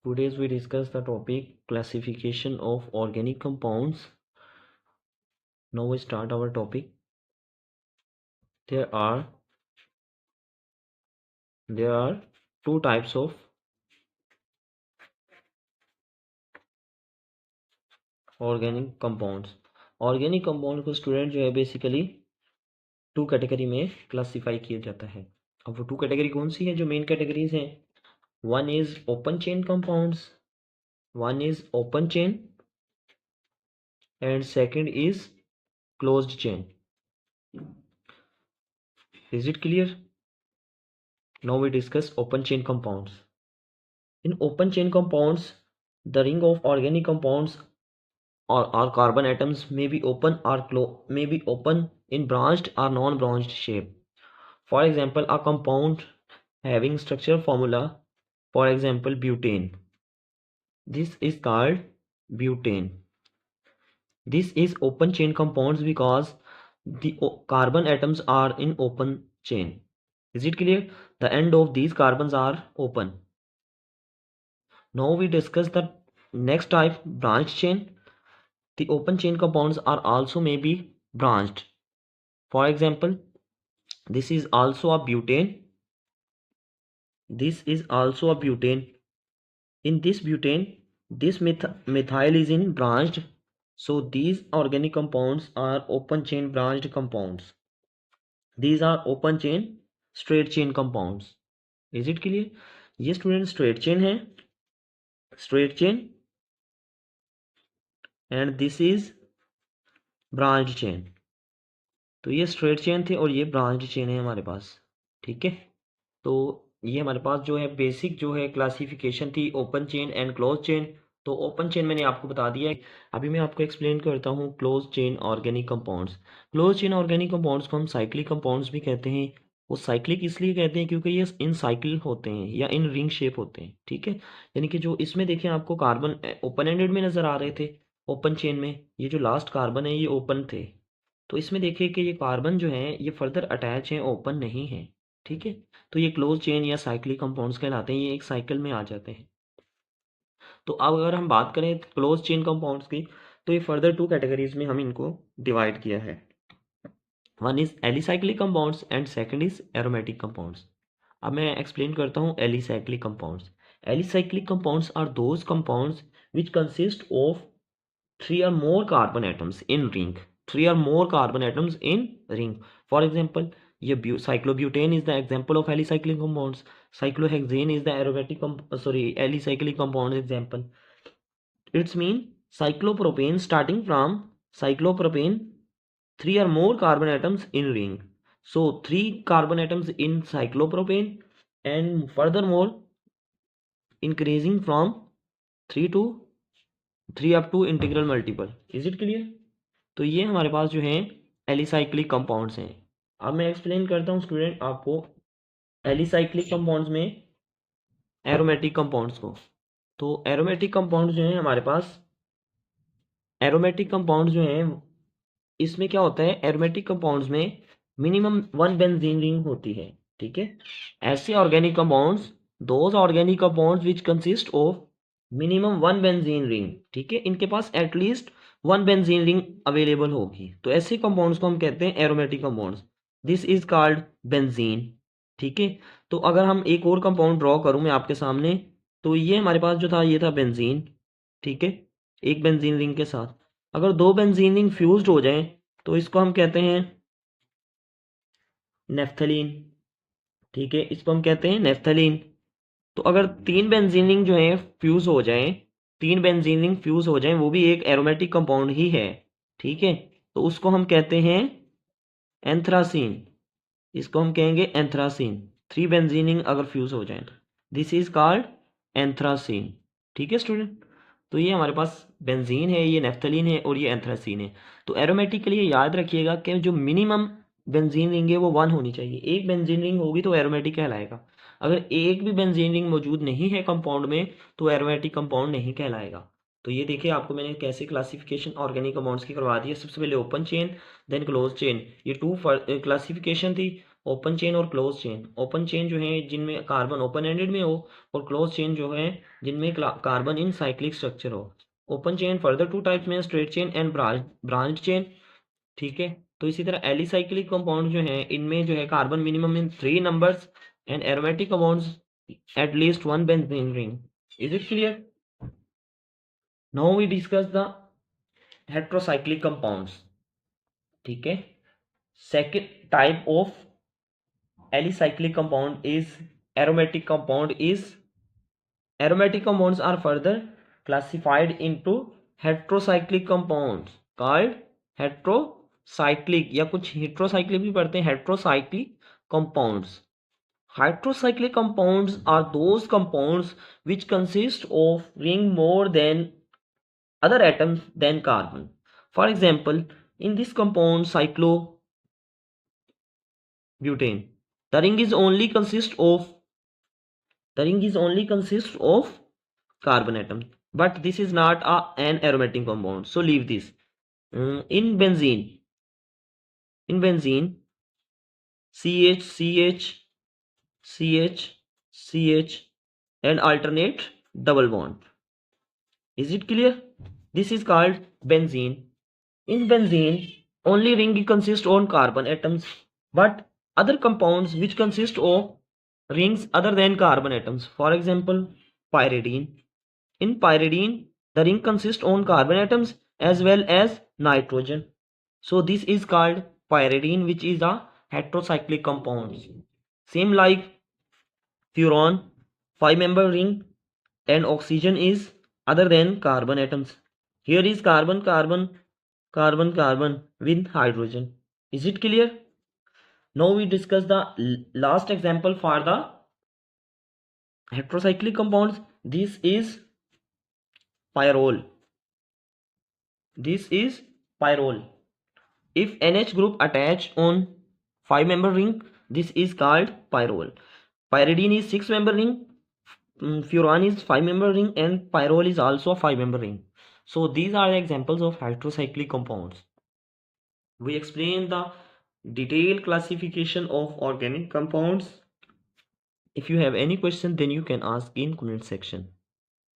Today we discuss the topic classification of organic compounds. Now we start our topic. There are two types of organic compounds. Organic compound को student जो है basically two category में classify किया जाता है. अब वो two category कौन सी है जो मेन कैटेगरीज हैं? One is open chain compounds, one is open chain and second is closed chain. Is it clear? Now we discuss open chain compounds. In open chain compounds, the ring of organic compounds or carbon atoms may be open in branched or non-branched shape. For example, a compound having structural formula, for example, butane. This is called butane. This is open chain compounds because the carbon atoms are in open chain. Is it clear? The end of these carbons are open. Now we discuss the next type, branched chain. The open chain compounds are also may be branched. For example, this is also a butane. This is also a butane. In this butane, this methyl is in branched. So these organic compounds are open chain branched compounds. These are open chain straight chain compounds. Is it clear? ये student straight chain है, straight chain, and this is branch chain. तो ये straight chain थे और ये branch chain है हमारे पास. ठीक है, तो ये हमारे पास जो है बेसिक जो है क्लासिफिकेशन थी open chain and close chain. तो ओपन चेन मैंने आपको बता दिया है. अभी मैं आपको एक्सप्लेन करता हूँ close chain organic compounds. Close chain organic compounds को हम साइक्लिक कंपाउंड्स भी कहते हैं. वो साइक्लिक इसलिए कहते हैं क्योंकि ये इन साइकिल होते हैं या इन रिंग शेप होते हैं. ठीक है, यानी कि जो इसमें देखें आपको कार्बन ओपन एंडेड में नज़र आ रहे थे ओपन चेन में, ये जो लास्ट कार्बन है ये ओपन थे. तो इसमें देखिए कि ये कार्बन जो है ये फर्दर अटैच है, ओपन नहीं है. ठीक है, तो ये क्लोज चेन या साइक्लिक कंपाउंड्स कहलाते हैं, ये एक साइकिल में आ जाते हैं. तो अब अगर हम बात करें क्लोज चेन कंपाउंड्स की, तो ये फर्दर टू कैटेगरीज में हम इनको डिवाइड किया है. One is alicyclic compounds and second is aromatic compounds. अब मैं एक्सप्लेन करता हूँ alicyclic compounds. Alicyclic compounds are those compounds which consist of 3 or more carbon atoms in ring. 3 or more carbon atoms in ring. For example, ये cyclobutane is the example of alicyclic compounds. Cyclohexane is the alicyclic compound example. It's mean cyclopropane starting from cyclopropane 3 or more carbon atoms in ring. So 3 carbon atoms in cyclopropane and furthermore increasing from 3 to 3 up to integral multiple. Is it clear? तो ये हमारे पास जो है alicyclic compounds हैं. अब मैं explain करता हूँ स्टूडेंट आपको एलिसाइक्लिक कंपाउंड्स में एरोमेटिक कंपाउंड्स को. तो एरोमेटिक कंपाउंड्स जो हैं हमारे पास, एरोमेटिक कंपाउंड्स जो हैं इसमें क्या होता है, एरोमेटिक कंपाउंड्स में मिनिमम 1 बेंजीन रिंग होती है. ठीक है, ऐसे organic compounds, those organic compounds which consist of minimum 1 benzene ring. ठीक है, इनके पास एटलीस्ट 1 बेंजीन रिंग अवेलेबल होगी. तो ऐसे कंपाउंड्स को हम कहते हैं aromatic compounds. This is called benzene. ठीक है, तो अगर हम एक और कंपाउंड ड्रॉ करूं मैं आपके सामने, तो ये हमारे पास जो था ये था बेंजीन. ठीक है, एक बेंजीन रिंग के साथ अगर 2 बेंजीन रिंग फ्यूज्ड हो जाएं तो इसको हम कहते हैं नेफ्थलीन. ठीक है, इसको हम कहते हैं नेफ्थलीन. तो अगर 3 बेंजीन रिंग जो है फ्यूज हो जाएं, 3 बेंजीन रिंग फ्यूज हो जाएं, वो भी एक एरोमेटिक कंपाउंड ही है. ठीक है, तो उसको हम कहते हैं एंथ्रासीन. इसको हम कहेंगे एंथ्रासीन. 3 बेंजीन रिंग अगर फ्यूज हो जाएं तो दिस इज कॉल्ड एंथ्रासीन. ठीक है स्टूडेंट, तो ये हमारे पास बेंजीन है, ये नेफ्थलीन है और ये एंथ्रासीन है. तो एरोमेटिक के लिए याद रखिएगा कि जो मिनिमम बेंजीन रिंग है वो 1 होनी चाहिए. एक बेंजीन रिंग होगी तो एरोमेटिक कहलाएगा. अगर एक भी बेंजीन रिंग मौजूद नहीं है कंपाउंड में तो एरोमेटिक कंपाउंड नहीं कहलाएगा. तो ये देखिए आपको मैंने कैसे क्लासिफिकेशन ऑर्गेनिक कंपाउंड्स की करवा दी है. सबसे पहले open chain then close chain, ये 2 क्लासिफिकेशन थी. ओपन चेन और क्लोज चेन। ओपन चेन जो है जिनमें कार्बन ओपन एंडेड में हो, और क्लोज चेन जो है जिनमें कार्बन इन साइक्लिक स्ट्रक्चर हो। Open chain further two types में straight chain and branch chain, ठीक है। तो इसी तरह एलिसाइक्लिक कंपाउंड जो है इनमें जो है carbon minimum in 3 numbers and aromatic compounds at least one benzene ring. Is it clear? Now we discuss the heterocyclic compounds. ठीक है। Second type of alicyclic compound is aromatic compound. Is aromatic compounds are further classified into heterocyclic compounds called heterocyclic, या कुछ heterocyclic भी पढ़ते हैं, heterocyclic compounds. Heterocyclic compounds are those compounds which consist of ring more than other atoms than carbon. For example, in this compound cyclobutane, the ring is only consists of carbon atom, but this is not an aromatic compound, so leave this. In benzene CH CH and alternate double bond. Is it clear? This is called benzene. In benzene, only ring consists on carbon atoms, but other compounds which consist of rings other than carbon atoms. For example, pyridine. In pyridine, the ring consists on carbon atoms as well as nitrogen. So this is called pyridine, which is a heterocyclic compound. Same like furan, 5-member ring, and oxygen is other than carbon atoms. Here is carbon with hydrogen. Is it clear? Now we discuss the last example for the heterocyclic compounds. This is pyrrole. If NH group attach on 5-member ring, this is called pyrrole. Pyridine is 6-member ring, furan is 5-member ring, and pyrrole is also a 5-member ring. So these are the examples of heterocyclic compounds. We explain the detailed classification of organic compounds. If you have any question, then you can ask in comment section.